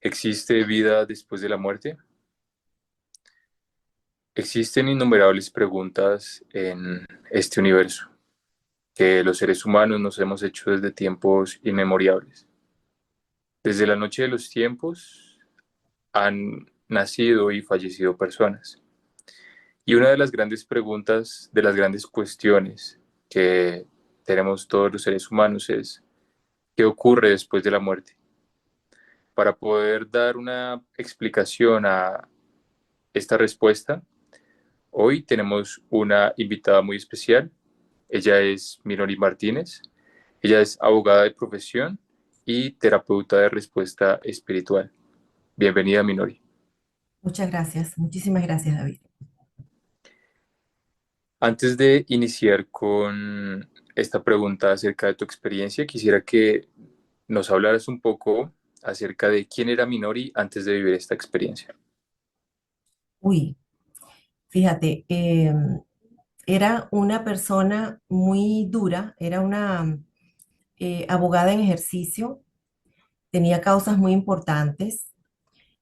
¿Existe vida después de la muerte? Existen innumerables preguntas en este universo que los seres humanos nos hemos hecho desde tiempos inmemoriales. Desde la noche de los tiempos han nacido y fallecido personas. Y una de las grandes preguntas, de las grandes cuestiones que tenemos todos los seres humanos es, ¿qué ocurre después de la muerte? Para poder dar una explicación a esta respuesta, hoy tenemos una invitada muy especial. Ella es Minori Martínez. Ella es abogada de profesión y terapeuta de respuesta espiritual. Bienvenida, Minori. Muchas gracias, muchísimas gracias, David. Antes de iniciar con esta pregunta acerca de tu experiencia, quisiera que nos hablaras un poco acerca de quién era Minori antes de vivir esta experiencia. Uy, fíjate, era una persona muy dura, era una abogada en ejercicio, tenía causas muy importantes,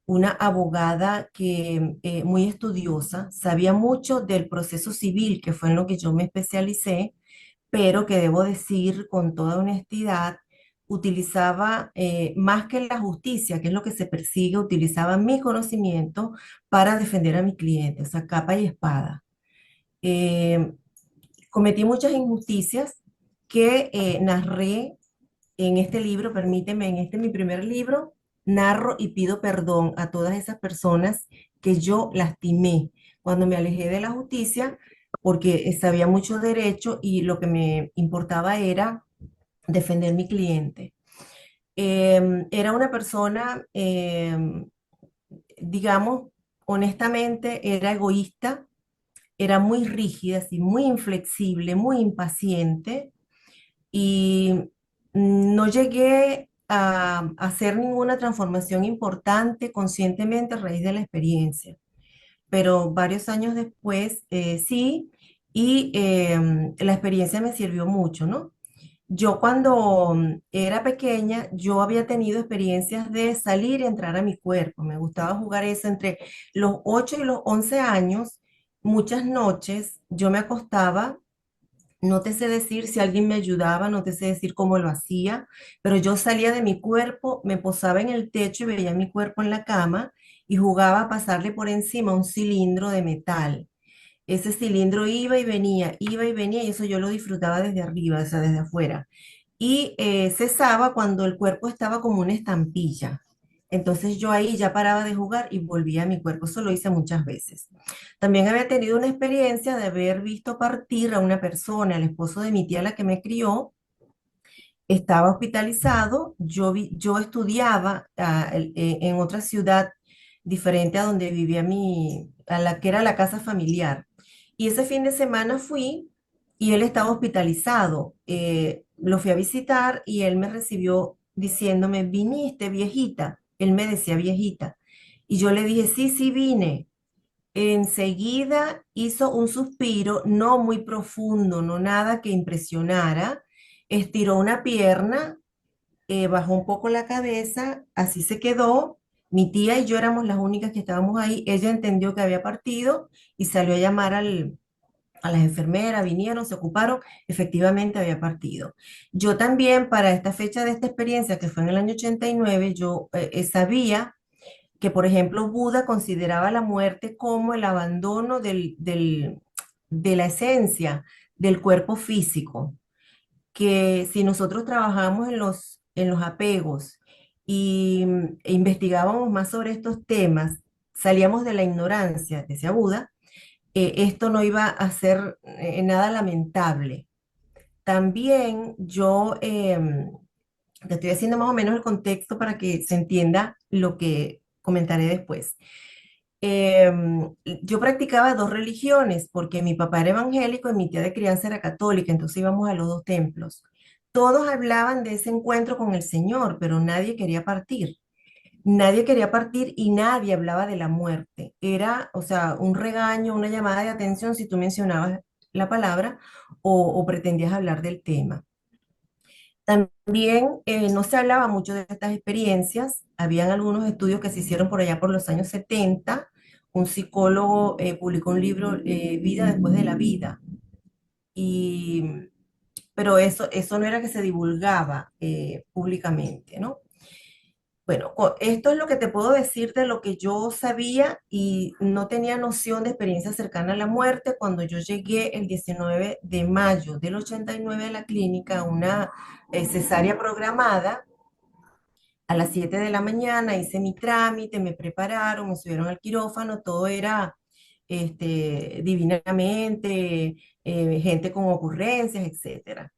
una abogada que muy estudiosa, sabía mucho del proceso civil, que fue en lo que yo me especialicé, pero que debo decir con toda honestidad, utilizaba más que la justicia, que es lo que se persigue, utilizaba mi conocimiento para defender a mi cliente, o sea, capa y espada. Eh, Cometí muchas injusticias que narré en este libro, permíteme, en este mi primer libro, narro y pido perdón a todas esas personas que yo lastimé cuando me alejé de la justicia, porque sabía mucho derecho y lo que me importaba era defender mi cliente. Era una persona, digamos, honestamente, era egoísta, era muy rígida, así, muy inflexible, muy impaciente y no llegué a hacer ninguna transformación importante conscientemente a raíz de la experiencia, pero varios años después sí, y la experiencia me sirvió mucho, ¿no? Yo cuando era pequeña, yo había tenido experiencias de salir y entrar a mi cuerpo. Me gustaba jugar eso entre los 8 y los 11 años. Muchas noches yo me acostaba, no te sé decir si alguien me ayudaba, no te sé decir cómo lo hacía, pero yo salía de mi cuerpo, me posaba en el techo y veía mi cuerpo en la cama y jugaba a pasarle por encima un cilindro de metal. Ese cilindro iba y venía, y eso yo lo disfrutaba desde arriba, o sea, desde afuera. Y cesaba cuando el cuerpo estaba como una estampilla. Entonces yo ahí ya paraba de jugar y volvía a mi cuerpo. Eso lo hice muchas veces. También había tenido una experiencia de haber visto partir a una persona, el esposo de mi tía, la que me crió, estaba hospitalizado. Yo estudiaba en otra ciudad diferente a donde vivía a la que era la casa familiar. Y ese fin de semana fui y él estaba hospitalizado. Lo fui a visitar y él me recibió diciéndome, viniste, viejita. Él me decía viejita. Y yo le dije, sí, sí vine. Enseguida hizo un suspiro, no muy profundo, no nada que impresionara. Estiró una pierna, bajó un poco la cabeza, así se quedó. Mi tía y yo éramos las únicas que estábamos ahí. Ella entendió que había partido y salió a llamar a las enfermeras, vinieron, se ocuparon, efectivamente había partido. Yo también, para esta fecha de esta experiencia, que fue en el año 89, yo sabía que, por ejemplo, Buda consideraba la muerte como el abandono de la esencia del cuerpo físico, que si nosotros trabajamos en los apegos y investigábamos más sobre estos temas, salíamos de la ignorancia, decía Buda, esto no iba a ser nada lamentable. También yo te estoy haciendo más o menos el contexto para que se entienda lo que comentaré después. Yo practicaba dos religiones porque mi papá era evangélico y mi tía de crianza era católica, entonces íbamos a los dos templos. Todos hablaban de ese encuentro con el Señor, pero nadie quería partir. Nadie quería partir y nadie hablaba de la muerte. Era, o sea, un regaño, una llamada de atención si tú mencionabas la palabra o pretendías hablar del tema. También no se hablaba mucho de estas experiencias. Habían algunos estudios que se hicieron por allá por los años 70. Un psicólogo publicó un libro, Vida después de la vida. Y, pero eso no era que se divulgaba públicamente, ¿no? Bueno, esto es lo que te puedo decir de lo que yo sabía y no tenía noción de experiencia cercana a la muerte cuando yo llegué el 19 de mayo del 89 a la clínica, una cesárea programada. A las 7 de la mañana hice mi trámite, me prepararon, me subieron al quirófano, todo era divinamente, gente con ocurrencias, etcétera.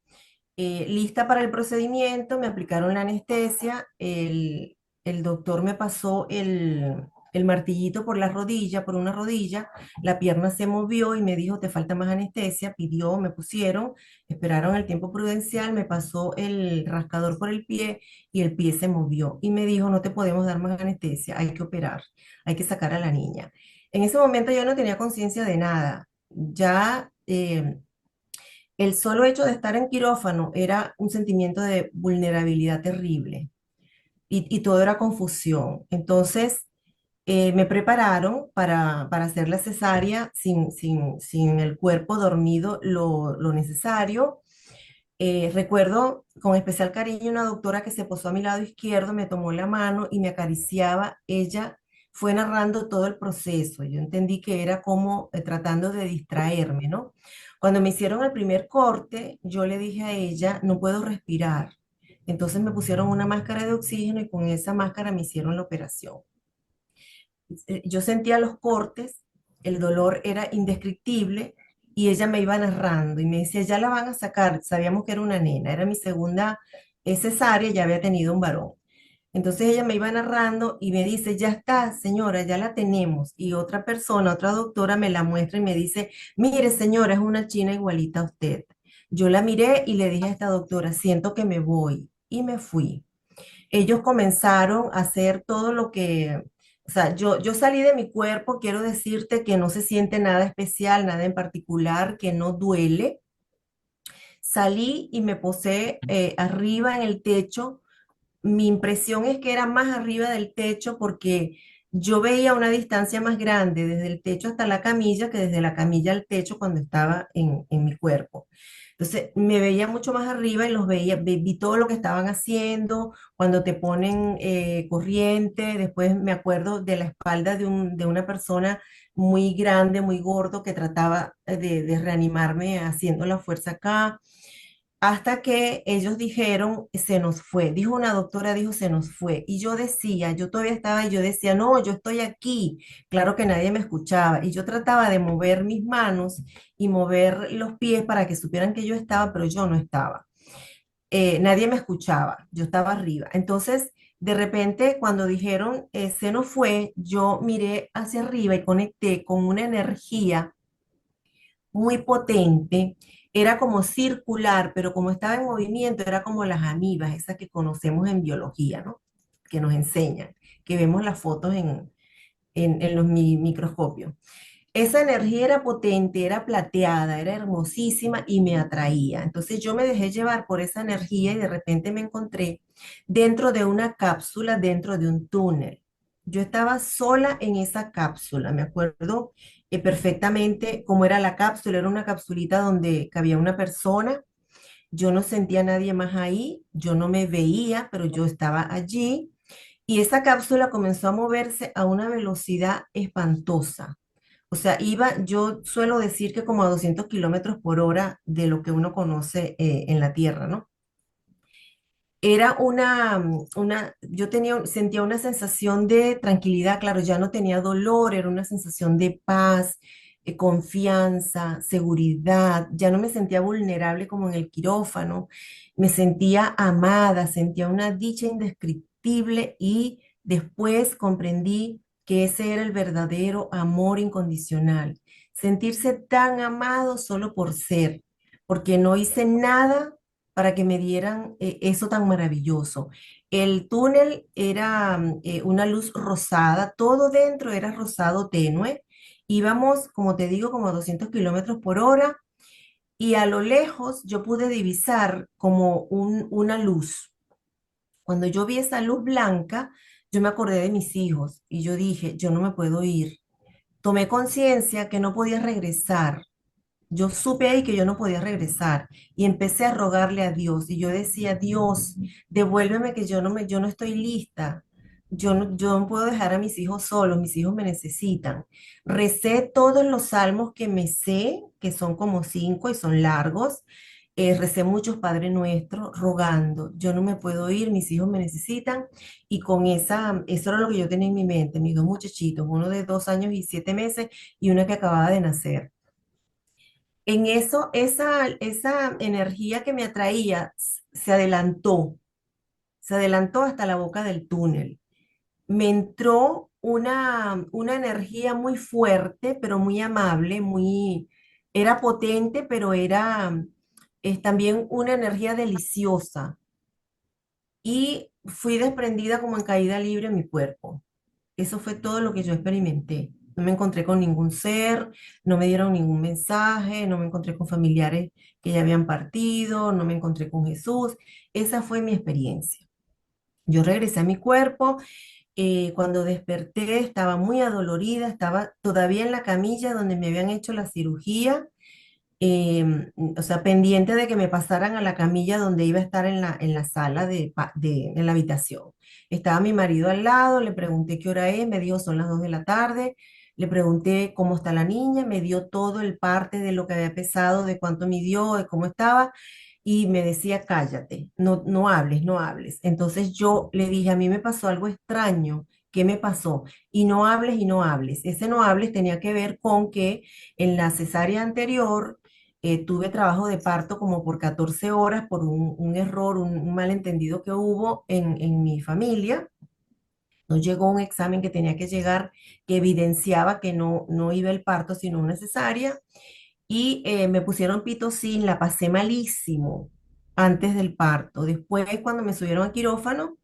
Lista para el procedimiento, me aplicaron la anestesia, el doctor me pasó el martillito por la rodilla, por una rodilla, la pierna se movió y me dijo, te falta más anestesia, pidió, me pusieron, esperaron el tiempo prudencial, me pasó el rascador por el pie y el pie se movió y me dijo, no te podemos dar más anestesia, hay que operar, hay que sacar a la niña. En ese momento yo no tenía conciencia de nada, ya... el solo hecho de estar en quirófano era un sentimiento de vulnerabilidad terrible y todo era confusión. Entonces, me prepararon para hacer la cesárea sin el cuerpo dormido lo necesario. Recuerdo con especial cariño una doctora que se posó a mi lado izquierdo, me tomó la mano y me acariciaba. Ella fue narrando todo el proceso. Yo entendí que era como tratando de distraerme, ¿no? Cuando me hicieron el primer corte, yo le dije a ella, no puedo respirar. Entonces me pusieron una máscara de oxígeno y con esa máscara me hicieron la operación. Yo sentía los cortes, el dolor era indescriptible y ella me iba narrando y me decía, ya la van a sacar, sabíamos que era una nena, era mi segunda cesárea, ya había tenido un varón. Entonces ella me iba narrando y me dice, ya está, señora, ya la tenemos. Y otra persona, otra doctora me la muestra y me dice, mire, señora, es una china igualita a usted. Yo la miré y le dije a esta doctora, siento que me voy y me fui. Ellos comenzaron a hacer todo lo que, o sea, yo salí de mi cuerpo, quiero decirte que no se siente nada especial, nada en particular, que no duele. Salí y me posé arriba en el techo. Mi impresión es que era más arriba del techo porque yo veía una distancia más grande desde el techo hasta la camilla que desde la camilla al techo cuando estaba en mi cuerpo. Entonces me veía mucho más arriba y los veía, vi todo lo que estaban haciendo, cuando te ponen corriente, después me acuerdo de la espalda de una persona muy grande, muy gordo, que trataba de reanimarme haciendo la fuerza acá hasta que ellos dijeron, se nos fue. Dijo una doctora, dijo, se nos fue. Y yo decía, yo todavía estaba y yo decía, no, yo estoy aquí. Claro que nadie me escuchaba. Y yo trataba de mover mis manos y mover los pies para que supieran que yo estaba, pero yo no estaba. Nadie me escuchaba, yo estaba arriba. Entonces, de repente, cuando dijeron, se nos fue, yo miré hacia arriba y conecté con una energía muy potente, era como circular, pero como estaba en movimiento, era como las amibas, esas que conocemos en biología, ¿no? Que nos enseñan, que vemos las fotos en los microscopios. Esa energía era potente, era plateada, era hermosísima y me atraía. Entonces yo me dejé llevar por esa energía y de repente me encontré dentro de una cápsula, dentro de un túnel. Yo estaba sola en esa cápsula, me acuerdo perfectamente cómo era la cápsula, era una capsulita donde cabía una persona, yo no sentía a nadie más ahí, yo no me veía, pero yo estaba allí y esa cápsula comenzó a moverse a una velocidad espantosa. O sea, iba, yo suelo decir que como a 200 kilómetros por hora de lo que uno conoce en la Tierra, ¿no? Era yo sentía una sensación de tranquilidad, claro, ya no tenía dolor, era una sensación de paz, confianza, seguridad, ya no me sentía vulnerable como en el quirófano, me sentía amada, sentía una dicha indescriptible y después comprendí que ese era el verdadero amor incondicional, sentirse tan amado solo por ser, porque no hice nada para que me dieran eso tan maravilloso. El túnel era una luz rosada, todo dentro era rosado tenue. Íbamos, como te digo, como a 200 kilómetros por hora. y a lo lejos yo pude divisar como una luz. Cuando yo vi esa luz blanca, yo me acordé de mis hijos y yo dije, yo no me puedo ir. Tomé conciencia que no podía regresar. Yo supe ahí que yo no podía regresar y empecé a rogarle a Dios y yo decía, Dios, devuélveme que yo no estoy lista. Yo no puedo dejar a mis hijos solos, mis hijos me necesitan. Recé todos los salmos que me sé, que son como 5 y son largos. Recé muchos Padre Nuestro rogando, yo no me puedo ir, mis hijos me necesitan. Y con eso era lo que yo tenía en mi mente, mis dos muchachitos, uno de 2 años y 7 meses y una que acababa de nacer. En eso, esa energía que me atraía se adelantó hasta la boca del túnel. Me entró una energía muy fuerte, pero muy amable, era potente, pero es también una energía deliciosa. Y fui desprendida como en caída libre en mi cuerpo. Eso fue todo lo que yo experimenté. No me encontré con ningún ser, no me dieron ningún mensaje, no me encontré con familiares que ya habían partido, no me encontré con Jesús. Esa fue mi experiencia. Yo regresé a mi cuerpo, cuando desperté estaba muy adolorida, estaba todavía en la camilla donde me habían hecho la cirugía, o sea, pendiente de que me pasaran a la camilla donde iba a estar en la sala en la habitación. Estaba mi marido al lado, le pregunté qué hora es, me dijo son las 2 de la tarde, le pregunté cómo está la niña, me dio todo el parte de lo que había pesado, de cuánto midió, de cómo estaba, y me decía, cállate, no, no hables, no hables. Entonces yo le dije, a mí me pasó algo extraño. ¿Qué me pasó? Y no hables y no hables. Ese no hables tenía que ver con que en la cesárea anterior tuve trabajo de parto como por 14 horas por un error, un malentendido que hubo en mi familia. No llegó un examen que tenía que llegar que evidenciaba que no iba el parto, sino una cesárea. Y me pusieron pitocin, la pasé malísimo antes del parto. Después, cuando me subieron a quirófano,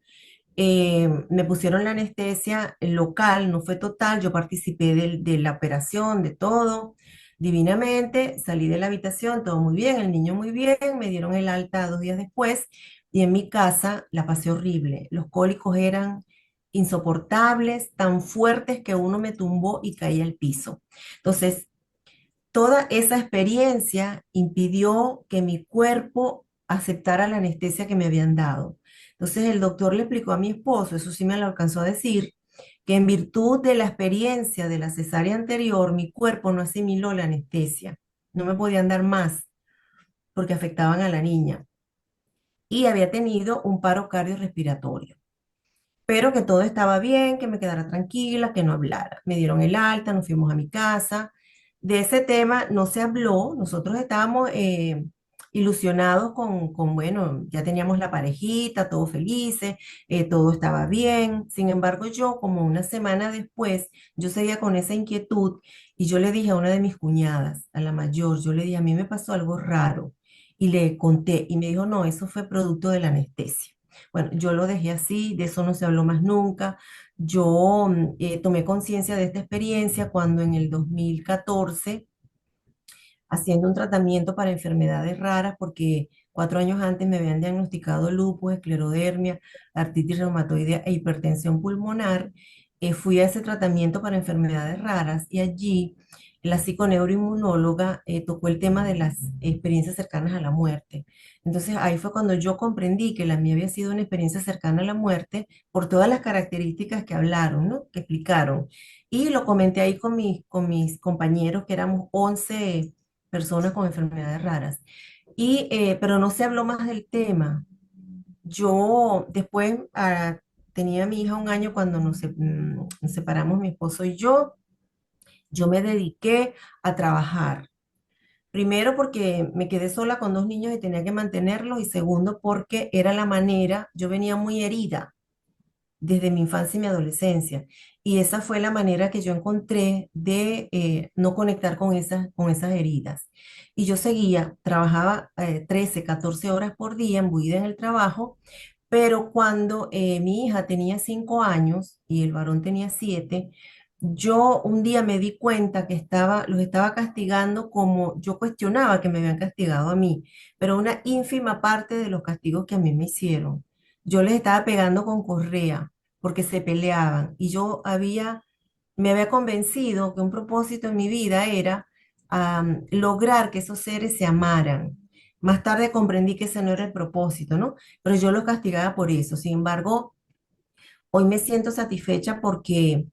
me pusieron la anestesia local, no fue total, yo participé de la operación, de todo, divinamente, salí de la habitación, todo muy bien, el niño muy bien, me dieron el alta 2 días después y en mi casa la pasé horrible. Los cólicos eran insoportables, tan fuertes que uno me tumbó y caí al piso. Entonces, toda esa experiencia impidió que mi cuerpo aceptara la anestesia que me habían dado. Entonces el doctor le explicó a mi esposo, eso sí me lo alcanzó a decir, que en virtud de la experiencia de la cesárea anterior, mi cuerpo no asimiló la anestesia. No me podían dar más porque afectaban a la niña. Y había tenido un paro cardiorrespiratorio, pero que todo estaba bien, que me quedara tranquila, que no hablara. Me dieron el alta, nos fuimos a mi casa. De ese tema no se habló, nosotros estábamos ilusionados bueno, ya teníamos la parejita, todos felices, todo estaba bien. Sin embargo, yo como una semana después, yo seguía con esa inquietud y yo le dije a una de mis cuñadas, a la mayor, yo le dije, a mí me pasó algo raro y le conté y me dijo, no, eso fue producto de la anestesia. Bueno, yo lo dejé así, de eso no se habló más nunca. Yo tomé conciencia de esta experiencia cuando en el 2014, haciendo un tratamiento para enfermedades raras, porque 4 años antes me habían diagnosticado lupus, esclerodermia, artritis reumatoide e hipertensión pulmonar, fui a ese tratamiento para enfermedades raras y allí la psiconeuroinmunóloga tocó el tema de las experiencias cercanas a la muerte. Entonces ahí fue cuando yo comprendí que la mía había sido una experiencia cercana a la muerte por todas las características que hablaron, ¿no? Que explicaron. Y lo comenté ahí con mis compañeros, que éramos 11 personas con enfermedades raras. Pero no se habló más del tema. Yo después tenía a mi hija 1 año cuando nos separamos mi esposo y yo me dediqué a trabajar. Primero porque me quedé sola con 2 niños y tenía que mantenerlos y segundo porque era la manera, yo venía muy herida desde mi infancia y mi adolescencia. Y esa fue la manera que yo encontré de no conectar con esas heridas. Y yo seguía, trabajaba 13, 14 horas por día, imbuida en el trabajo, pero cuando mi hija tenía 5 años y el varón tenía 7, yo un día me di cuenta que los estaba castigando como yo cuestionaba que me habían castigado a mí, pero una ínfima parte de los castigos que a mí me hicieron. Yo les estaba pegando con correa porque se peleaban y me había convencido que un propósito en mi vida era lograr que esos seres se amaran. Más tarde comprendí que ese no era el propósito, ¿no? Pero yo los castigaba por eso. Sin embargo, hoy me siento satisfecha porque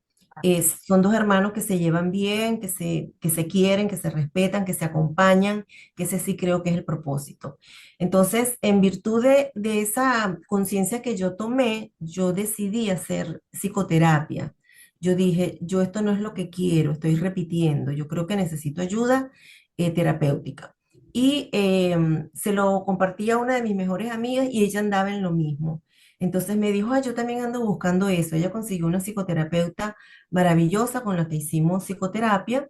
son dos hermanos que se llevan bien, que se quieren, que se respetan, que se acompañan, que ese sí creo que es el propósito. Entonces, en virtud de esa conciencia que yo tomé, yo decidí hacer psicoterapia. Yo dije, yo esto no es lo que quiero, estoy repitiendo, yo creo que necesito ayuda terapéutica. Y se lo compartí a una de mis mejores amigas y ella andaba en lo mismo. Entonces me dijo, yo también ando buscando eso. Ella consiguió una psicoterapeuta maravillosa con la que hicimos psicoterapia.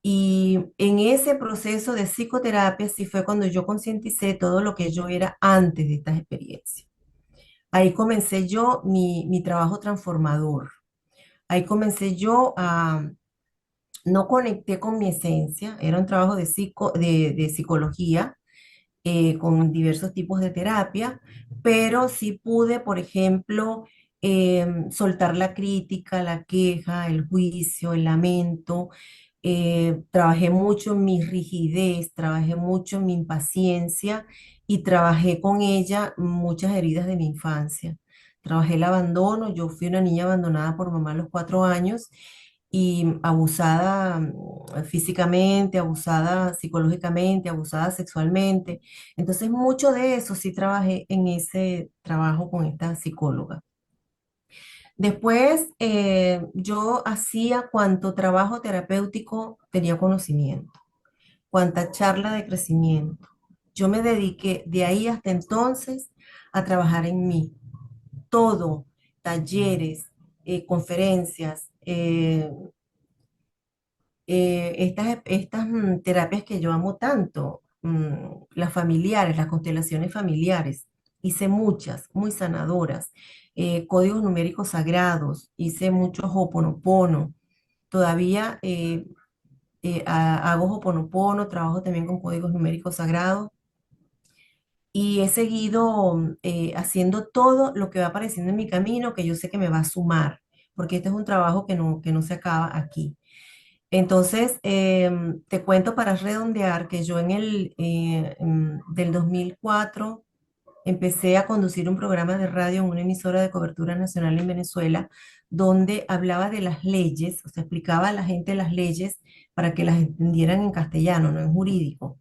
Y en ese proceso de psicoterapia sí fue cuando yo concienticé todo lo que yo era antes de estas experiencias. Ahí comencé yo mi trabajo transformador. Ahí comencé yo no conecté con mi esencia, era un trabajo de psicología con diversos tipos de terapia, pero sí pude, por ejemplo, soltar la crítica, la queja, el juicio, el lamento. Trabajé mucho en mi rigidez, trabajé mucho en mi impaciencia y trabajé con ella muchas heridas de mi infancia. Trabajé el abandono, yo fui una niña abandonada por mamá a los 4 años y abusada físicamente, abusada psicológicamente, abusada sexualmente. Entonces, mucho de eso sí trabajé en ese trabajo con esta psicóloga. Después, yo hacía cuanto trabajo terapéutico tenía conocimiento, cuanta charla de crecimiento. Yo me dediqué de ahí hasta entonces a trabajar en mí. Todo, talleres, conferencias, terapias que yo amo tanto, las familiares, las constelaciones familiares, hice muchas, muy sanadoras, códigos numéricos sagrados, hice mucho Ho'oponopono, todavía hago Ho'oponopono, trabajo también con códigos numéricos sagrados y he seguido haciendo todo lo que va apareciendo en mi camino, que yo sé que me va a sumar, porque este es un trabajo que no se acaba aquí. Entonces, te cuento para redondear que yo del 2004 empecé a conducir un programa de radio en una emisora de cobertura nacional en Venezuela, donde hablaba de las leyes, o sea, explicaba a la gente las leyes para que las entendieran en castellano, no en jurídico.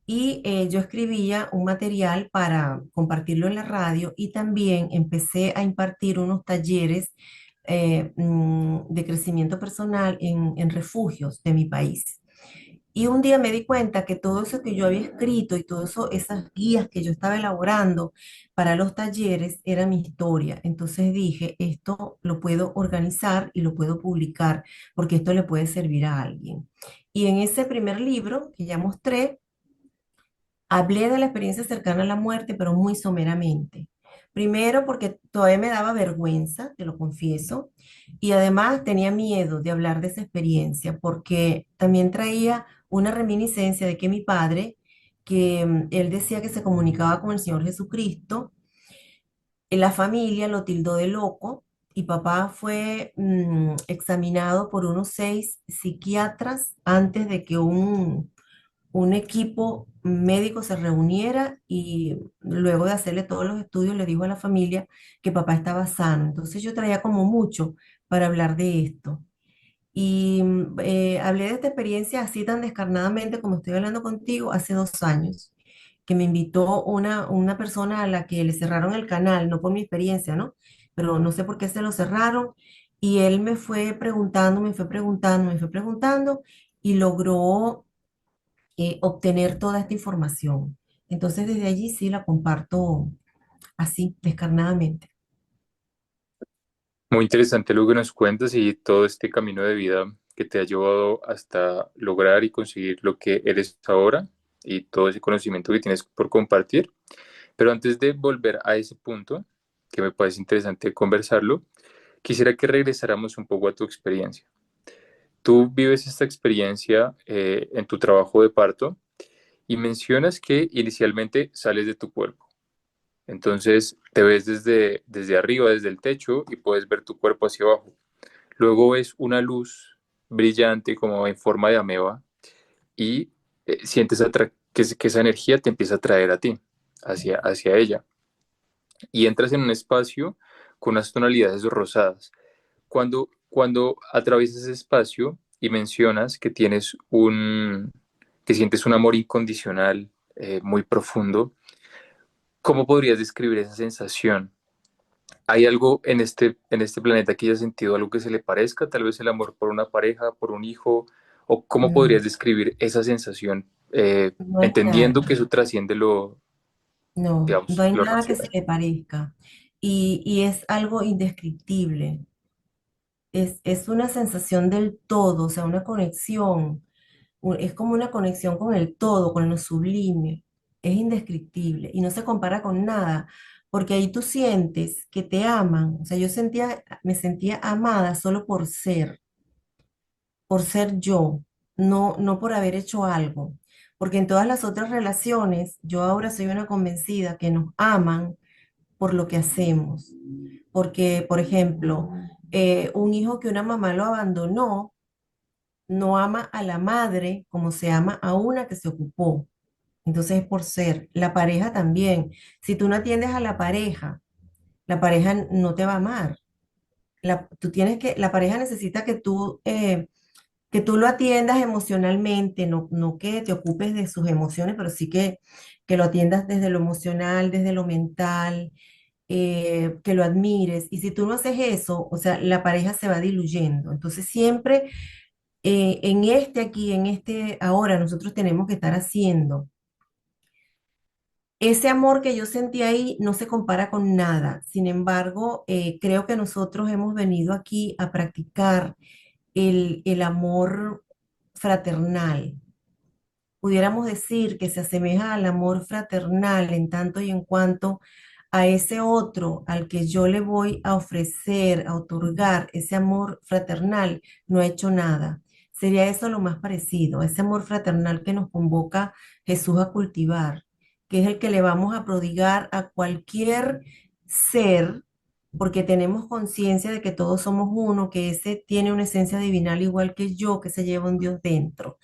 Y yo escribía un material para compartirlo en la radio y también empecé a impartir unos talleres de crecimiento personal en refugios de mi país. Y un día me di cuenta que todo eso que yo había escrito y todo eso, esas guías que yo estaba elaborando para los talleres era mi historia. Entonces dije, esto lo puedo organizar y lo puedo publicar porque esto le puede servir a alguien. Y en ese primer libro que ya mostré, hablé de la experiencia cercana a la muerte, pero muy someramente. Primero porque todavía me daba vergüenza, te lo confieso, y además tenía miedo de hablar de esa experiencia porque también traía una reminiscencia de que mi padre, que él decía que se comunicaba con el Señor Jesucristo, la familia lo tildó de loco y papá fue examinado por unos 6 psiquiatras antes de que un equipo médico se reuniera y luego de hacerle todos los estudios le dijo a la familia que papá estaba sano. Entonces yo traía como mucho para hablar de esto. Y hablé de esta experiencia así tan descarnadamente como estoy hablando contigo hace 2 años, que me invitó una persona a la que le cerraron el canal, no por mi experiencia, ¿no? Pero no sé por qué se lo cerraron. Y él me fue preguntando, me fue preguntando, me fue preguntando y logró obtener toda esta información. Entonces, desde allí sí la comparto así, descarnadamente. Muy interesante lo que nos cuentas y todo este camino de vida que te ha llevado hasta lograr y conseguir lo que eres ahora y todo ese conocimiento que tienes por compartir. Pero antes de volver a ese punto, que me parece interesante conversarlo, quisiera que regresáramos un poco a tu experiencia. tú vives esta experiencia en tu trabajo de parto y mencionas que inicialmente sales de tu cuerpo. Entonces te ves desde arriba, desde el techo y puedes ver tu cuerpo hacia abajo. Luego ves una luz brillante como en forma de ameba y sientes que esa energía te empieza a traer a ti, hacia ella. Y entras en un espacio con unas tonalidades rosadas. Cuando atraviesas ese espacio y mencionas que sientes un amor incondicional muy profundo, ¿cómo podrías describir esa sensación? ¿Hay algo en este planeta que hayas sentido algo que se le parezca? Tal vez el amor por una pareja, por un hijo, o cómo No, podrías describir esa sensación, no hay entendiendo que nada. eso trasciende No digamos, hay lo nada que se racional. le parezca. Y es algo indescriptible. Es una sensación del todo, o sea, una conexión. Es como una conexión con el todo, con lo sublime. Es indescriptible y no se compara con nada, porque ahí tú sientes que te aman. O sea, me sentía amada solo por ser yo, no por haber hecho algo. Porque en todas las otras relaciones, yo ahora soy una convencida que nos aman por lo que hacemos. Porque, por ejemplo, un hijo que una mamá lo abandonó, no ama a la madre como se ama a una que se ocupó. Entonces es por ser. La pareja también. Si tú no atiendes a la pareja no te va a amar. La pareja necesita que tú lo atiendas emocionalmente, no que te ocupes de sus emociones, pero sí que lo atiendas desde lo emocional, desde lo mental, que lo admires. Y si tú no haces eso, o sea, la pareja se va diluyendo. Entonces siempre en este ahora, nosotros tenemos que estar haciendo. Ese amor que yo sentí ahí no se compara con nada. Sin embargo, creo que nosotros hemos venido aquí a practicar el amor fraternal. Pudiéramos decir que se asemeja al amor fraternal en tanto y en cuanto a ese otro al que yo le voy a ofrecer, a otorgar ese amor fraternal, no ha hecho nada. Sería eso lo más parecido, ese amor fraternal que nos convoca Jesús a cultivar, que es el que le vamos a prodigar a cualquier ser, porque tenemos conciencia de que todos somos uno, que ese tiene una esencia divinal igual que yo, que se lleva un Dios dentro.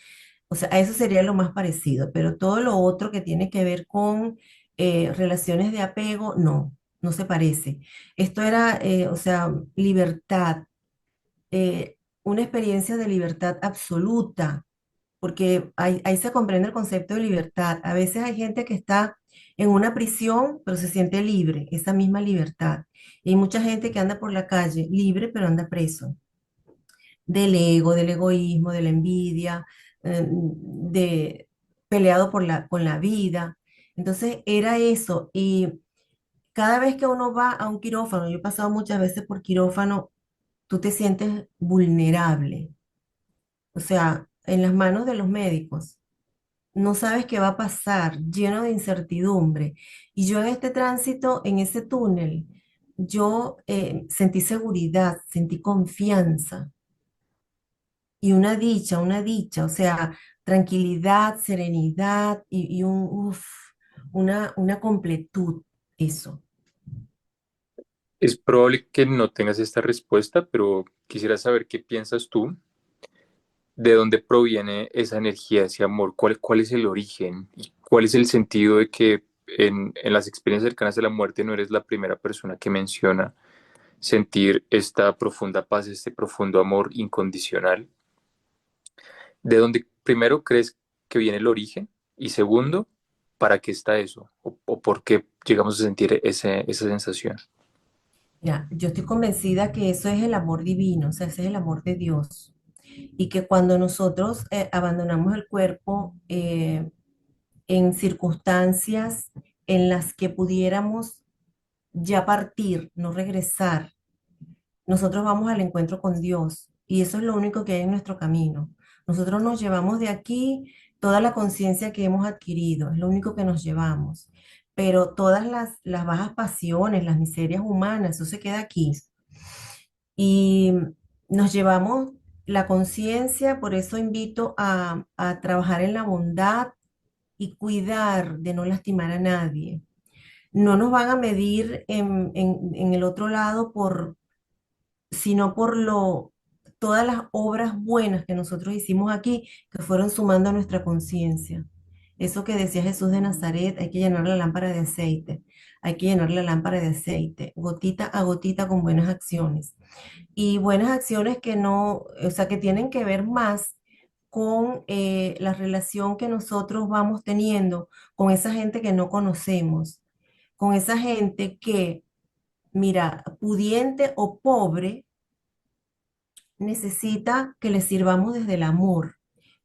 O sea, a eso sería lo más parecido, pero todo lo otro que tiene que ver con relaciones de apego, no se parece. Esto era, o sea, libertad, una experiencia de libertad absoluta, porque ahí se comprende el concepto de libertad. A veces hay gente que está en una prisión, pero se siente libre, esa misma libertad. Y hay mucha gente que anda por la calle libre, pero anda preso del ego, del egoísmo, de la envidia, de peleado con la vida. Entonces era eso. Y cada vez que uno va a un quirófano, yo he pasado muchas veces por quirófano, tú te sientes vulnerable. O sea, en las manos de los médicos. No sabes qué va a pasar, lleno de incertidumbre. Y yo en este tránsito, en ese túnel, yo sentí seguridad, sentí confianza. Y una dicha, o sea, tranquilidad, serenidad una completud, eso. Es probable que no tengas esta respuesta, pero quisiera saber qué piensas tú, de dónde proviene esa energía, ese amor, cuál es el origen y cuál es el sentido de que en las experiencias cercanas a la muerte no eres la primera persona que menciona sentir esta profunda paz, este profundo amor incondicional. ¿De dónde primero crees que viene el origen? Y segundo, ¿para qué está eso? O por qué llegamos a sentir esa sensación? Mira, yo estoy convencida que eso es el amor divino, o sea, ese es el amor de Dios. Y que cuando nosotros abandonamos el cuerpo en circunstancias en las que pudiéramos ya partir, no regresar, nosotros vamos al encuentro con Dios y eso es lo único que hay en nuestro camino. Nosotros nos llevamos de aquí toda la conciencia que hemos adquirido, es lo único que nos llevamos. Pero todas las bajas pasiones, las miserias humanas, eso se queda aquí. Y nos llevamos la conciencia, por eso invito a trabajar en la bondad y cuidar de no lastimar a nadie. No nos van a medir en el otro lado sino por todas las obras buenas que nosotros hicimos aquí, que fueron sumando a nuestra conciencia. Eso que decía Jesús de Nazaret, hay que llenar la lámpara de aceite, hay que llenar la lámpara de aceite, gotita a gotita con buenas acciones. Y buenas acciones que no, o sea, que tienen que ver más con la relación que nosotros vamos teniendo con esa gente que no conocemos, con esa gente que, mira, pudiente o pobre, necesita que le sirvamos desde el amor,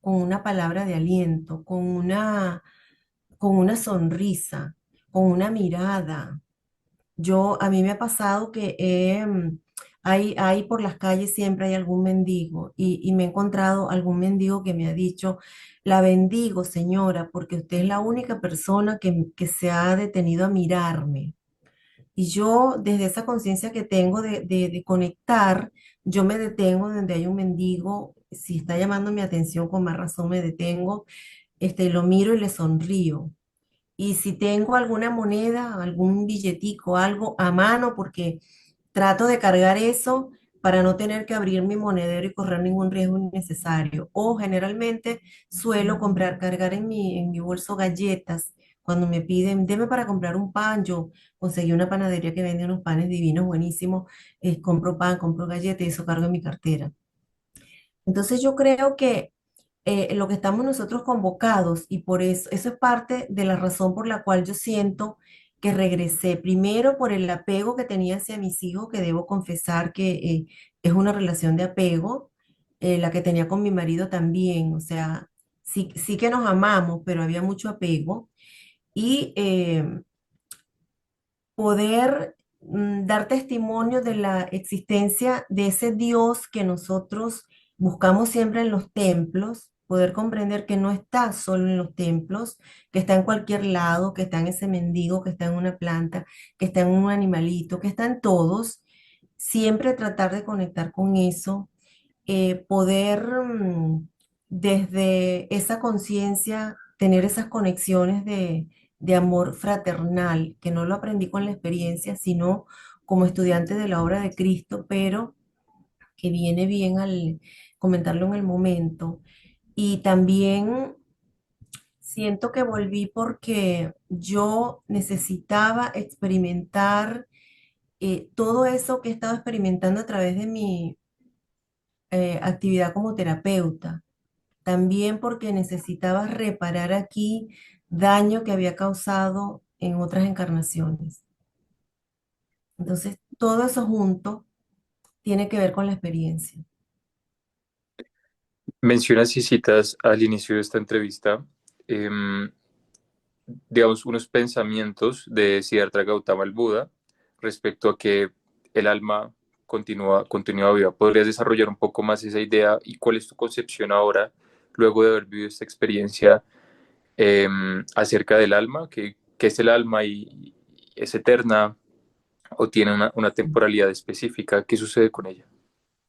con una palabra de aliento, con una sonrisa, con una mirada. A mí me ha pasado que hay por las calles siempre hay algún mendigo y me he encontrado algún mendigo que me ha dicho, la bendigo, señora, porque usted es la única persona que se ha detenido a mirarme. Y yo, desde esa conciencia que tengo de conectar, yo me detengo donde hay un mendigo. Si está llamando mi atención, con más razón me detengo, lo miro y le sonrío. Y si tengo alguna moneda, algún billetico, algo a mano, porque trato de cargar eso para no tener que abrir mi monedero y correr ningún riesgo innecesario. O generalmente suelo comprar, cargar en mi bolso galletas. Cuando me piden, deme para comprar un pan, yo conseguí una panadería que vende unos panes divinos, buenísimos, compro pan, compro galletas y eso cargo en mi cartera. Entonces yo creo que lo que estamos nosotros convocados y por eso es parte de la razón por la cual yo siento que regresé. Primero por el apego que tenía hacia mis hijos, que debo confesar que es una relación de apego, la que tenía con mi marido también. O sea, sí, sí que nos amamos, pero había mucho apego. Y poder dar testimonio de la existencia de ese Dios que nosotros buscamos siempre en los templos, poder comprender que no está solo en los templos, que está en cualquier lado, que está en ese mendigo, que está en una planta, que está en un animalito, que está en todos, siempre tratar de conectar con eso, poder desde esa conciencia tener esas conexiones de amor fraternal, que no lo aprendí con la experiencia, sino como estudiante de la obra de Cristo, pero que viene bien al comentarlo en el momento. Y también siento que volví porque yo necesitaba experimentar todo eso que he estado experimentando a través de mi actividad como terapeuta. También porque necesitaba reparar aquí daño que había causado en otras encarnaciones. Entonces, todo eso junto tiene que ver con la experiencia. Mencionas y citas al inicio de esta entrevista, em, digamos, unos pensamientos de Siddhartha Gautama el Buda respecto a que el alma continúa viva. ¿Podrías desarrollar un poco más esa idea y cuál es tu concepción ahora, luego de haber vivido esta experiencia acerca del alma? ¿Qué es el alma y es eterna o tiene una temporalidad específica? ¿Qué sucede con ella?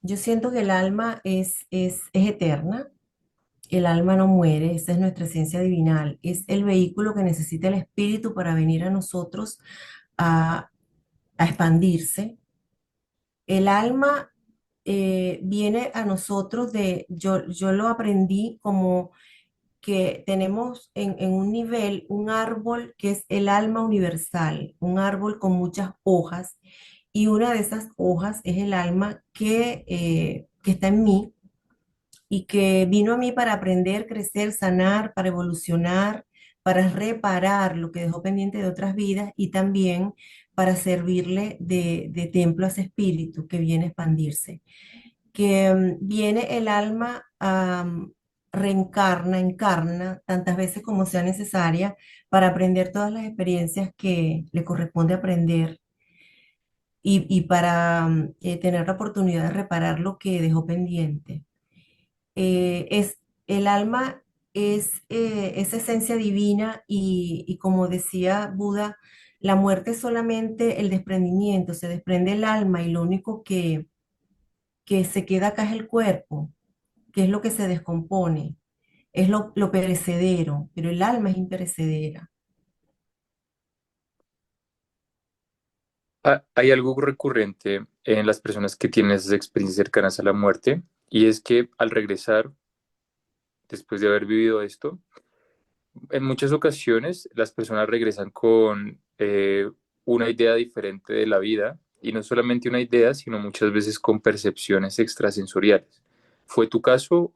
Yo siento que el alma es eterna, el alma no muere, esa es nuestra esencia divinal, es el vehículo que necesita el espíritu para venir a nosotros a, a expandirse. El alma viene a nosotros yo lo aprendí como que tenemos en un nivel un árbol que es el alma universal, un árbol con muchas hojas, y una de esas hojas es el alma que está en mí y que vino a mí para aprender, crecer, sanar, para evolucionar, para reparar lo que dejó pendiente de otras vidas y también para servirle de templo a ese espíritu que viene a expandirse, que viene el alma a reencarna, encarna tantas veces como sea necesaria para aprender todas las experiencias que le corresponde aprender y para tener la oportunidad de reparar lo que dejó pendiente. El alma es esa esencia divina y como decía Buda, la muerte es solamente el desprendimiento, se desprende el alma y lo único que se queda acá es el cuerpo. que es lo que se descompone, es lo perecedero, pero el alma es imperecedera. Hay algo recurrente en las personas que tienen esas experiencias cercanas a la muerte, y es que al regresar, después de haber vivido esto, en muchas ocasiones las personas regresan con una idea diferente de la vida, y no solamente una idea, sino muchas veces con percepciones extrasensoriales. ¿Fue tu caso?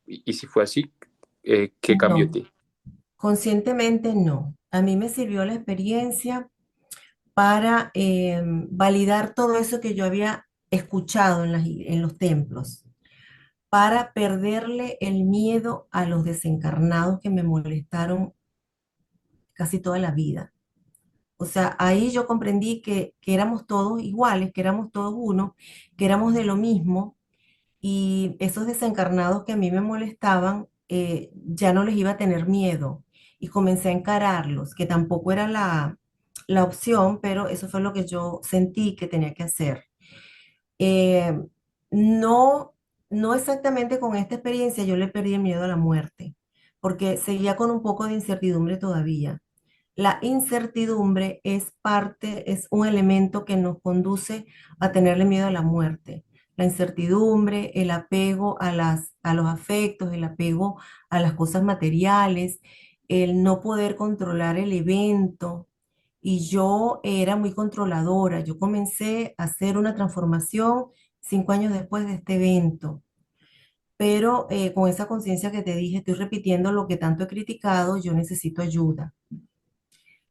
Y si fue así, ¿qué cambió en No, ti? conscientemente no. A mí me sirvió la experiencia para validar todo eso que yo había escuchado en los templos, para perderle el miedo a los desencarnados que me molestaron casi toda la vida. O sea, ahí yo comprendí que éramos todos iguales, que éramos todos uno, que éramos de lo mismo, y esos desencarnados que a mí me molestaban, ya no les iba a tener miedo. Y comencé a encararlos, que tampoco era la opción, pero eso fue lo que yo sentí que tenía que hacer. Eh, no, no exactamente con esta experiencia yo le perdí el miedo a la muerte, porque seguía con un poco de incertidumbre todavía. La incertidumbre es parte, es un elemento que nos conduce a tenerle miedo a la muerte. La incertidumbre, el apego a los afectos, el apego a las cosas materiales, el no poder controlar el evento. Y yo era muy controladora. Yo comencé a hacer una transformación 5 años después de este evento. Pero con esa conciencia que te dije, estoy repitiendo lo que tanto he criticado, yo necesito ayuda.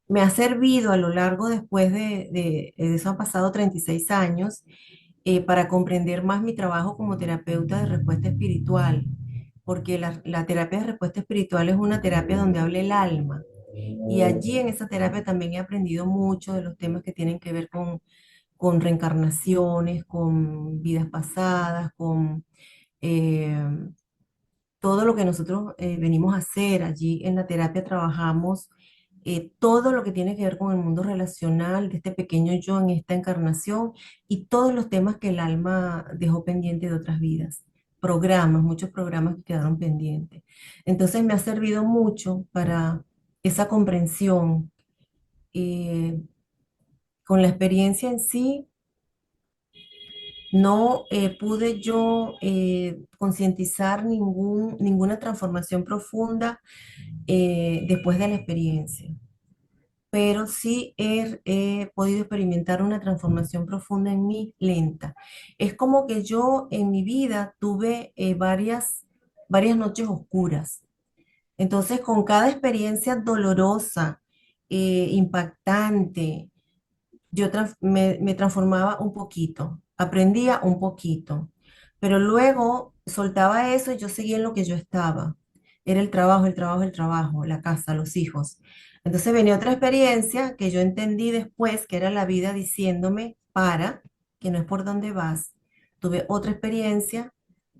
Me ha servido a lo largo después de eso han pasado 36 años, para comprender más mi trabajo como terapeuta de respuesta espiritual, porque la terapia de respuesta espiritual es una terapia donde habla el alma. Y allí en esa terapia también he aprendido mucho de los temas que tienen que ver con reencarnaciones, con vidas pasadas, con eh, todo lo que nosotros venimos a hacer. Allí en la terapia trabajamos todo lo que tiene que ver con el mundo relacional de este pequeño yo en esta encarnación y todos los temas que el alma dejó pendiente de otras vidas. Programas, muchos programas que quedaron pendientes. Entonces me ha servido mucho para esa comprensión. eh, con la experiencia en sí, no pude yo concientizar ninguna transformación profunda después de la experiencia, pero sí he podido experimentar una transformación profunda en mí, lenta. Es como que yo en mi vida tuve varias noches oscuras. Entonces, con cada experiencia dolorosa, impactante, me transformaba un poquito, aprendía un poquito, pero luego soltaba eso y yo seguía en lo que yo estaba. Era el trabajo, el trabajo, el trabajo, la casa, los hijos. Entonces venía otra experiencia que yo entendí después, que era la vida diciéndome, para, que no es por donde vas. Tuve otra experiencia,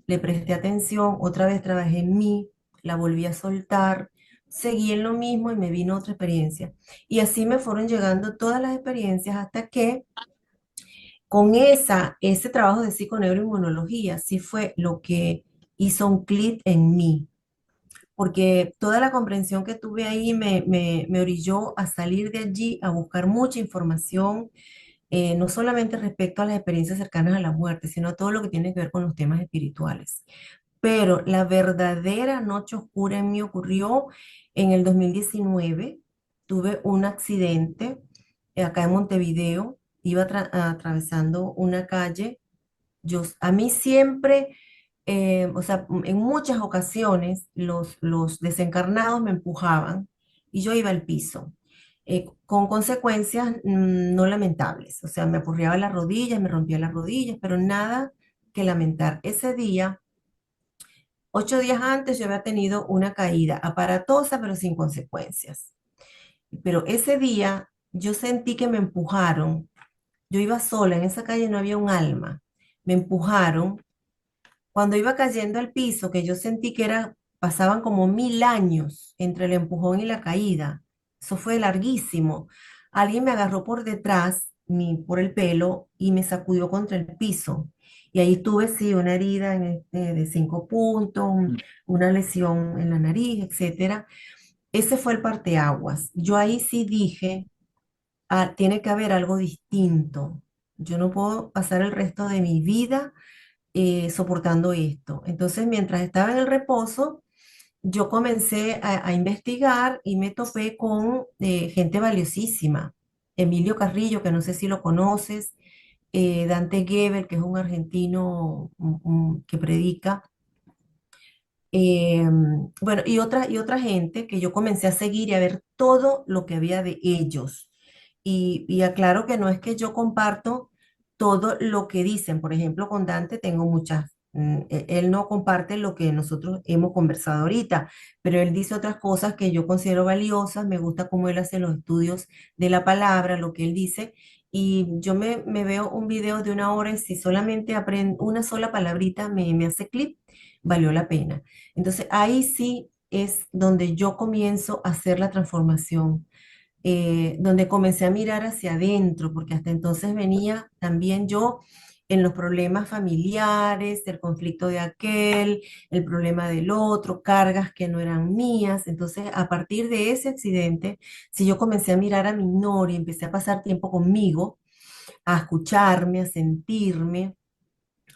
le presté atención, otra vez trabajé en mí, la volví a soltar, seguí en lo mismo y me vino otra experiencia. Y así me fueron llegando todas las experiencias hasta que con ese trabajo de psiconeuroinmunología sí fue lo que hizo un clic en mí, porque toda la comprensión que tuve ahí me orilló a salir de allí, a buscar mucha información, no solamente respecto a las experiencias cercanas a la muerte, sino todo lo que tiene que ver con los temas espirituales. Pero la verdadera noche oscura en mí ocurrió en el 2019. Tuve un accidente acá en Montevideo. Iba atravesando una calle. A mí siempre, o sea, en muchas ocasiones los desencarnados me empujaban y yo iba al piso, con consecuencias no lamentables. O sea, me apurreaba las rodillas, me rompía las rodillas, pero nada que lamentar. Ese día 8 días antes yo había tenido una caída aparatosa, pero sin consecuencias. Pero ese día yo sentí que me empujaron. Yo iba sola, en esa calle no había un alma. Me empujaron. Cuando iba cayendo al piso, que yo sentí que pasaban como 1000 años entre el empujón y la caída. Eso fue larguísimo. Alguien me agarró por detrás, por el pelo y me sacudió contra el piso. Y ahí tuve, sí, una herida de 5 puntos, una lesión en la nariz, etcétera. Ese fue el parteaguas. Yo ahí sí dije, ah, tiene que haber algo distinto. Yo no puedo pasar el resto de mi vida soportando esto. Entonces, mientras estaba en el reposo, yo comencé a investigar y me topé con gente valiosísima. Emilio Carrillo, que no sé si lo conoces, Dante Gebel, que es un argentino que predica, eh, bueno, y otra gente que yo comencé a seguir y a ver todo lo que había de ellos. Y aclaro que no es que yo comparto todo lo que dicen. Por ejemplo, con Dante tengo muchas, él no comparte lo que nosotros hemos conversado ahorita, pero él dice otras cosas que yo considero valiosas. Me gusta cómo él hace los estudios de la palabra, lo que él dice. Y yo me veo un video de 1 hora y si solamente aprendo una sola palabrita me hace clic, valió la pena. Entonces ahí sí es donde yo comienzo a hacer la transformación, donde comencé a mirar hacia adentro, porque hasta entonces venía también yo en los problemas familiares, el conflicto de aquel, el problema del otro, cargas que no eran mías. Entonces, a partir de ese accidente, si yo comencé a mirar a mi Nori, empecé a pasar tiempo conmigo, a escucharme, a sentirme,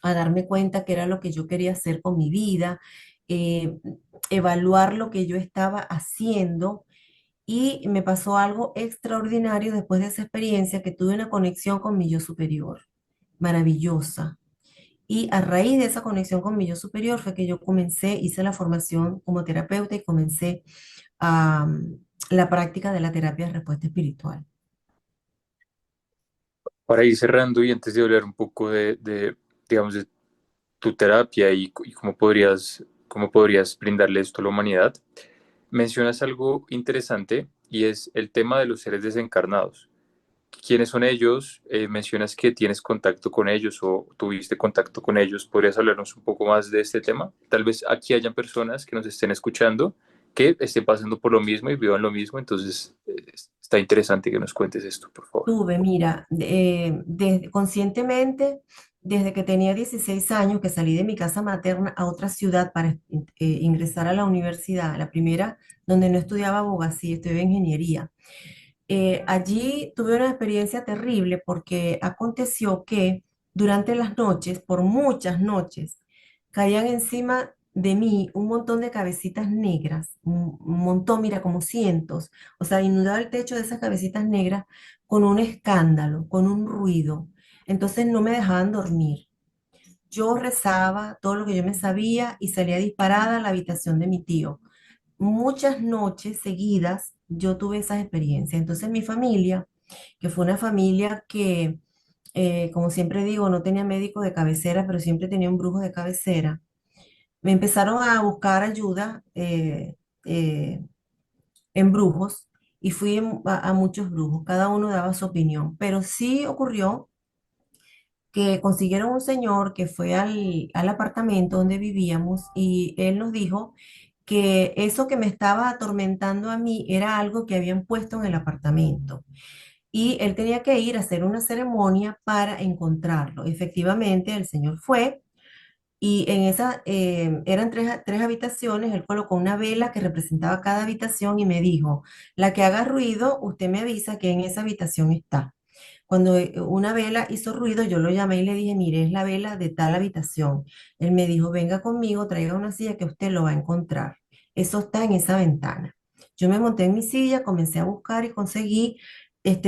a darme cuenta que era lo que yo quería hacer con mi vida, eh, evaluar lo que yo estaba haciendo y me pasó algo extraordinario después de esa experiencia que tuve una conexión con mi yo superior, maravillosa. Y a raíz de esa conexión con mi yo superior fue que yo comencé, hice la formación como terapeuta y comencé la práctica de la terapia de respuesta espiritual. Para ir cerrando y antes de hablar un poco digamos, de tu terapia y cómo podrías brindarle esto a la humanidad, mencionas algo interesante y es el tema de los seres desencarnados. ¿Quiénes son ellos? Mencionas que tienes contacto con ellos o tuviste contacto con ellos. ¿Podrías hablarnos un poco más de este tema? Tal vez aquí hayan personas que nos estén escuchando que estén pasando por lo mismo y vivan lo mismo. Entonces, está interesante que nos cuentes esto, por favor. Tuve, mira, conscientemente, desde que tenía 16 años, que salí de mi casa materna a otra ciudad para ingresar a la universidad, la primera donde no estudiaba abogacía, estudiaba ingeniería. Allí tuve una experiencia terrible porque aconteció que durante las noches, por muchas noches, caían encima de mí un montón de cabecitas negras, un montón, mira, como cientos. O sea, inundaba el techo de esas cabecitas negras con un escándalo, con un ruido. Entonces no me dejaban dormir. Yo rezaba todo lo que yo me sabía y salía disparada a la habitación de mi tío. Muchas noches seguidas yo tuve esas experiencias. Entonces mi familia, que fue una familia que, como siempre digo, no tenía médico de cabecera, pero siempre tenía un brujo de cabecera, me empezaron a buscar ayuda eh, en brujos y fui a muchos brujos, cada uno daba su opinión, pero sí ocurrió que consiguieron un señor que fue al apartamento donde vivíamos y él nos dijo que eso que me estaba atormentando a mí era algo que habían puesto en el apartamento y él tenía que ir a hacer una ceremonia para encontrarlo. Efectivamente, el señor fue y en esa eran tres habitaciones, él colocó una vela que representaba cada habitación y me dijo, la que haga ruido, usted me avisa que en esa habitación está. Cuando una vela hizo ruido, yo lo llamé y le dije, mire, es la vela de tal habitación. Él me dijo, venga conmigo, traiga una silla que usted lo va a encontrar. Eso está en esa ventana. Yo me monté en mi silla, comencé a buscar y conseguí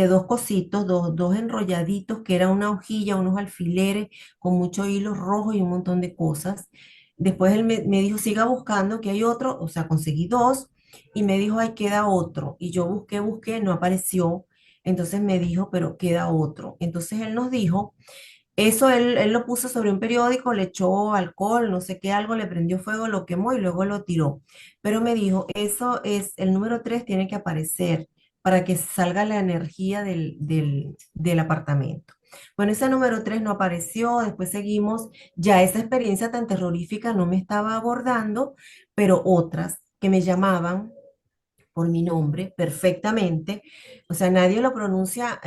dos cositos, dos enrolladitos, que era una hojilla, unos alfileres con mucho hilo rojo y un montón de cosas. Después él me dijo, siga buscando, que hay otro, o sea, conseguí dos y me dijo, ahí queda otro. Y yo busqué, no apareció. Entonces me dijo, pero queda otro. Entonces él nos dijo, eso él lo puso sobre un periódico, le echó alcohol, no sé qué, algo, le prendió fuego, lo quemó y luego lo tiró. Pero me dijo, eso es, el número 3 tiene que aparecer para que salga la energía del apartamento. Bueno, ese número 3 no apareció, después seguimos, ya esa experiencia tan terrorífica no me estaba abordando, pero otras que me llamaban por mi nombre perfectamente. O sea, nadie lo pronuncia,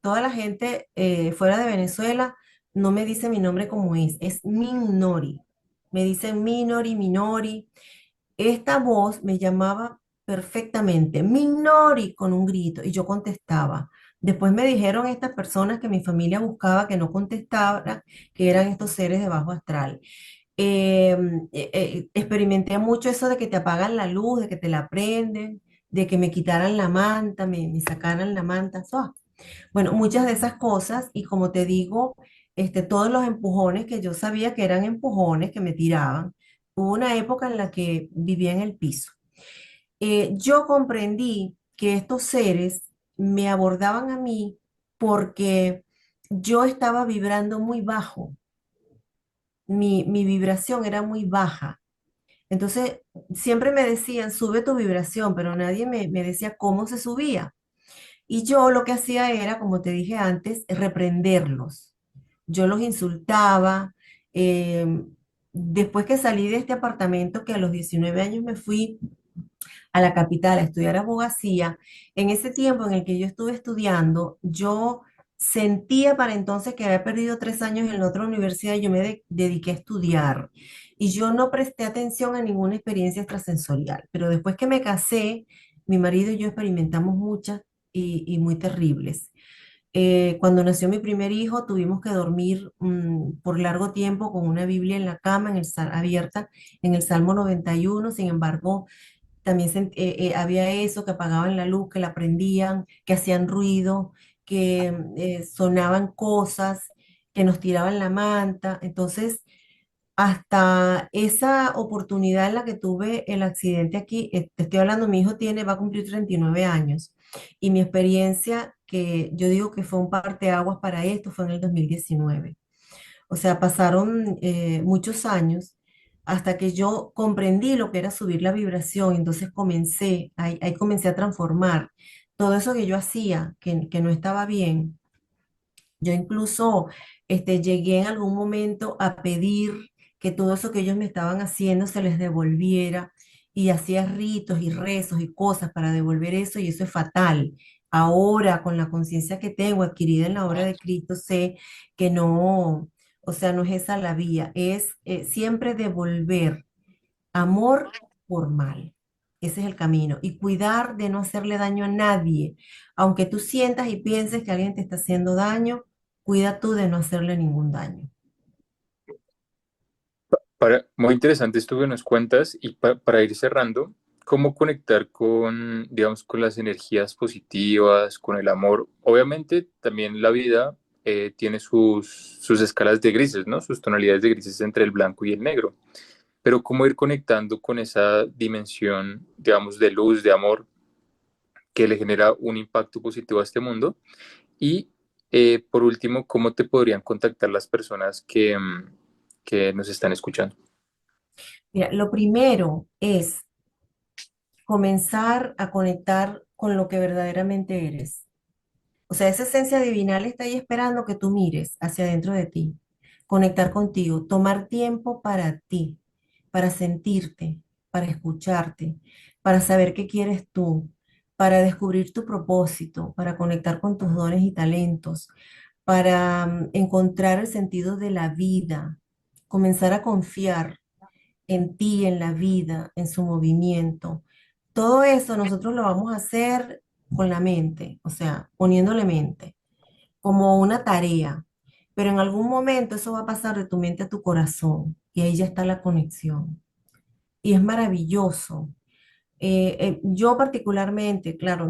toda la gente fuera de Venezuela no me dice mi nombre como es Minori. Me dicen Minori, Minori. Esta voz me llamaba perfectamente, Minori, con un grito, y yo contestaba. Después me dijeron estas personas que mi familia buscaba que no contestara, que eran estos seres de bajo astral. Experimenté mucho eso de que te apagan la luz, de que te la prenden, de que me quitaran la manta, me sacaran la manta. Bueno, muchas de esas cosas, y como te digo, todos los empujones que yo sabía que eran empujones que me tiraban. Hubo una época en la que vivía en el piso. Yo comprendí que estos seres me abordaban a mí porque yo estaba vibrando muy bajo, mi vibración era muy baja. Entonces, siempre me decían, sube tu vibración, pero nadie me decía cómo se subía. Y yo lo que hacía era, como te dije antes, reprenderlos. Yo los insultaba. eh, Después que salí de este apartamento, que a los 19 años me fui a la capital a estudiar abogacía, en ese tiempo en el que yo estuve estudiando, yo sentía para entonces que había perdido 3 años en la otra universidad y yo me dediqué a estudiar. Y yo no presté atención a ninguna experiencia extrasensorial. Pero después que me casé, mi marido y yo experimentamos muchas y muy terribles. Cuando nació mi primer hijo, tuvimos que dormir por largo tiempo con una Biblia en la cama, abierta en el Salmo 91. Sin embargo, también había eso, que apagaban la luz, que la prendían, que hacían ruido, que sonaban cosas, que nos tiraban la manta. Entonces, hasta esa oportunidad en la que tuve el accidente aquí, te estoy hablando, mi hijo va a cumplir 39 años, y mi experiencia, que yo digo que fue un parteaguas para esto, fue en el 2019. O sea, pasaron muchos años hasta que yo comprendí lo que era subir la vibración. Entonces ahí comencé a transformar todo eso que yo hacía, que no estaba bien. Yo incluso llegué en algún momento a pedir que todo eso que ellos me estaban haciendo se les devolviera, y hacía ritos y rezos y cosas para devolver eso, y eso es fatal. Ahora, con la conciencia que tengo adquirida en la obra de Cristo, sé que no, o sea, no es esa la vía, es siempre devolver amor por mal. Ese es el camino. Y cuidar de no hacerle daño a nadie. Aunque tú sientas y pienses que alguien te está haciendo daño, cuida tú de no hacerle ningún daño. Muy interesante esto que nos cuentas y para ir cerrando, ¿cómo conectar con, digamos, con las energías positivas, con el amor? Obviamente también la vida tiene sus escalas de grises, ¿no? Sus tonalidades de grises entre el blanco y el negro. Pero ¿cómo ir conectando con esa dimensión, digamos, de luz, de amor, que le genera un impacto positivo a este mundo? Y por último, ¿cómo te podrían contactar las personas que nos están escuchando? Mira, lo primero es comenzar a conectar con lo que verdaderamente eres. O sea, esa esencia divinal está ahí esperando que tú mires hacia adentro de ti, conectar contigo, tomar tiempo para ti, para sentirte, para escucharte, para saber qué quieres tú, para descubrir tu propósito, para conectar con tus dones y talentos, para encontrar el sentido de la vida, comenzar a confiar en ti, en la vida, en su movimiento. Todo eso nosotros lo vamos a hacer con la mente, o sea, poniéndole mente, como una tarea. Pero en algún momento eso va a pasar de tu mente a tu corazón, y ahí ya está la conexión. Y es maravilloso. Yo particularmente, claro,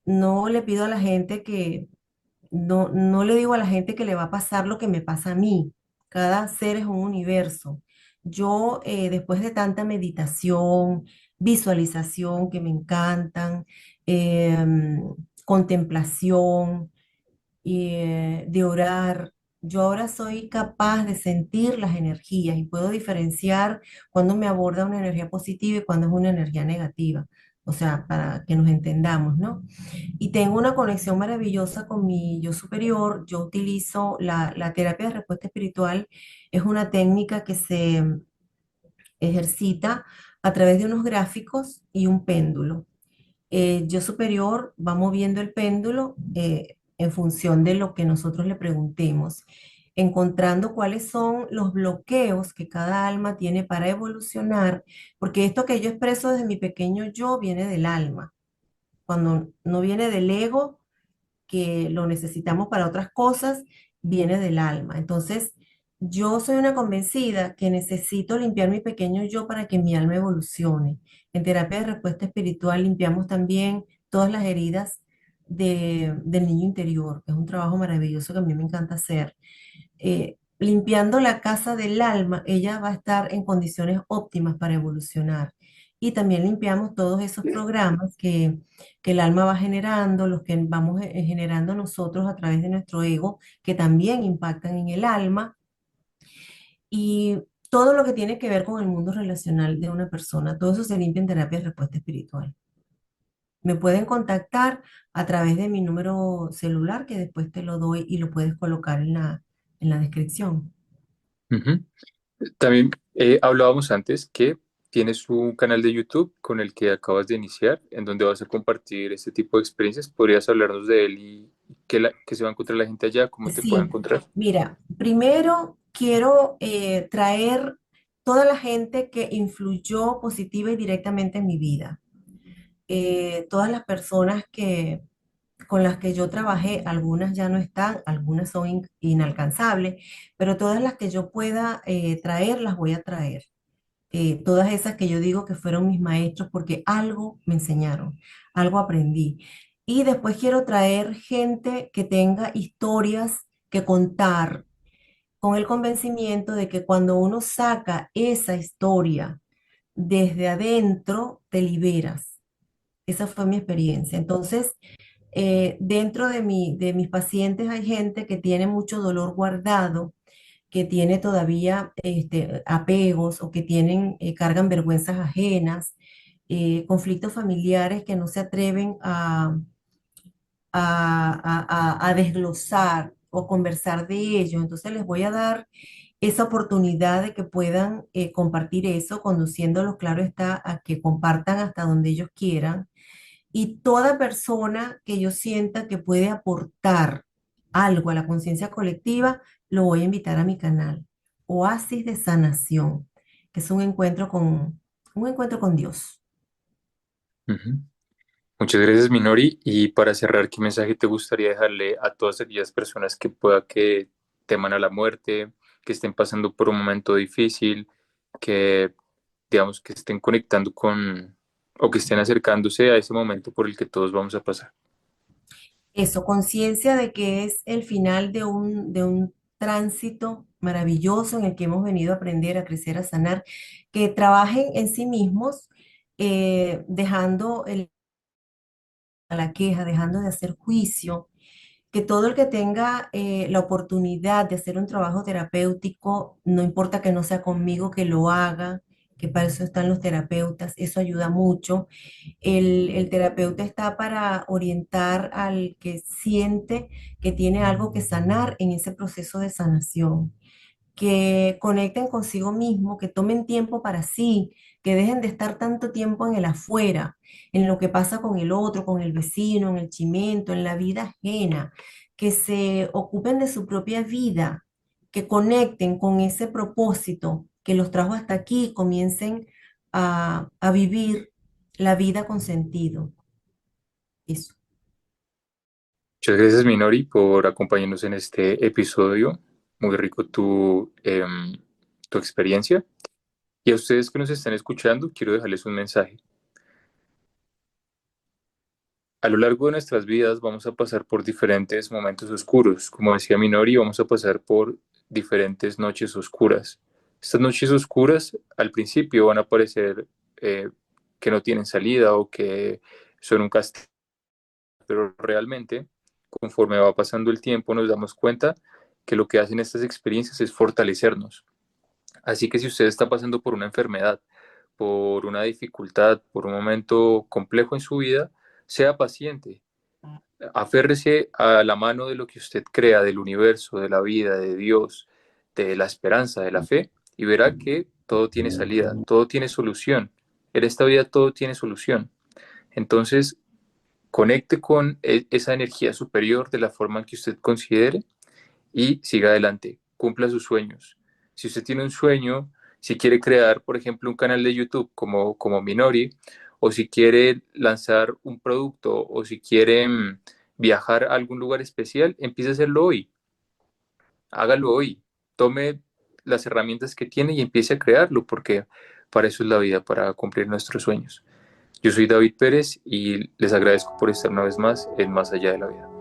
no le pido a la gente que, no le digo a la gente que le va a pasar lo que me pasa a mí. Cada ser es un universo. Yo, después de tanta meditación, visualización que me encantan, contemplación, de orar, yo ahora soy capaz de sentir las energías y puedo diferenciar cuando me aborda una energía positiva y cuando es una energía negativa. O sea, para que nos entendamos, ¿no? Y tengo una conexión maravillosa con mi yo superior. Yo utilizo la terapia de respuesta espiritual. Es una técnica que se ejercita a través de unos gráficos y un péndulo. Yo superior va moviendo el péndulo en función de lo que nosotros le preguntemos, encontrando cuáles son los bloqueos que cada alma tiene para evolucionar, porque esto que yo expreso desde mi pequeño yo viene del alma. Cuando no viene del ego, que lo necesitamos para otras cosas, viene del alma. Entonces, yo soy una convencida que necesito limpiar mi pequeño yo para que mi alma evolucione. En terapia de respuesta espiritual limpiamos también todas las heridas del niño interior, que es un trabajo maravilloso que a mí me encanta hacer. Limpiando la casa del alma, ella va a estar en condiciones óptimas para evolucionar. Y también limpiamos todos esos programas que el alma va generando, los que vamos generando nosotros a través de nuestro ego, que también impactan en el alma, y todo lo que tiene que ver con el mundo relacional de una persona. Todo eso se limpia en terapia de respuesta espiritual. Me pueden contactar a través de mi número celular, que después te lo doy y lo puedes colocar en la descripción. Ujú. También hablábamos antes que tienes un canal de YouTube con el que acabas de iniciar, en donde vas a compartir este tipo de experiencias. ¿Podrías hablarnos de él y qué se va a encontrar la gente allá? ¿Cómo te puede Sí, encontrar? mira, primero quiero traer toda la gente que influyó positiva y directamente en mi vida. Todas las personas con las que yo trabajé, algunas ya no están, algunas son inalcanzables, pero todas las que yo pueda traer, las voy a traer. Todas esas que yo digo que fueron mis maestros porque algo me enseñaron, algo aprendí. Y después quiero traer gente que tenga historias que contar con el convencimiento de que cuando uno saca esa historia desde adentro, te liberas. Esa fue mi experiencia. Entonces, dentro de mis pacientes hay gente que tiene mucho dolor guardado, que tiene todavía apegos o que tienen, cargan vergüenzas ajenas, conflictos familiares que no se atreven a desglosar o conversar de ello. Entonces les voy a dar esa oportunidad de que puedan compartir eso, conduciéndolos, claro está, a que compartan hasta donde ellos quieran. Y toda persona que yo sienta que puede aportar algo a la conciencia colectiva, lo voy a invitar a mi canal. Oasis de Sanación, que es un encuentro con Dios. Ujú. Muchas gracias, Minori. Y para cerrar, ¿qué mensaje te gustaría dejarle a todas aquellas personas que pueda que teman a la muerte, que estén pasando por un momento difícil, que digamos que estén conectando con o que estén acercándose a ese momento por el que todos vamos a pasar? Eso, conciencia de que es el final de un tránsito maravilloso en el que hemos venido a aprender, a crecer, a sanar, que trabajen en sí mismos, dejando a la queja, dejando de hacer juicio, que todo el que tenga la oportunidad de hacer un trabajo terapéutico, no importa que no sea conmigo, que lo haga, que para eso están los terapeutas, eso ayuda mucho. El terapeuta está para orientar al que siente que tiene algo que sanar en ese proceso de sanación, que conecten consigo mismo, que tomen tiempo para sí, que dejen de estar tanto tiempo en el afuera, en lo que pasa con el otro, con el vecino, en el chimento, en la vida ajena, que se ocupen de su propia vida, que conecten con ese propósito que los trajo hasta aquí y comiencen a vivir la vida con sentido. Eso. Muchas gracias, Minori, por acompañarnos en este episodio. Muy rico tu experiencia. Y a ustedes que nos están escuchando, quiero dejarles un mensaje. A lo largo de nuestras vidas vamos a pasar por diferentes momentos oscuros. Como decía Minori, vamos a pasar por diferentes noches oscuras. Estas noches oscuras al principio van a parecer eh, que no tienen salida o que son un castigo, pero realmente, conforme va pasando el tiempo, nos damos cuenta que lo que hacen estas experiencias es fortalecernos. Así que si usted está pasando por una enfermedad, por una dificultad, por un momento complejo en su vida, sea paciente, aférrese a la mano de lo que usted crea, del universo, de la vida, de Dios, de la esperanza, de la fe, y verá que todo tiene salida, todo tiene solución. En esta vida todo tiene solución. Entonces, conecte con esa energía superior de la forma que usted considere y siga adelante, cumpla sus sueños. Si usted tiene un sueño, si quiere crear, por ejemplo, un canal de YouTube como Minori, o si quiere lanzar un producto, o si quiere viajar a algún lugar especial, empiece a hacerlo hoy, hágalo hoy, tome las herramientas que tiene y empiece a crearlo, porque para eso es la vida, para cumplir nuestros sueños. Yo soy David Pérez y les agradezco por estar una vez más en Más Allá de la Vida.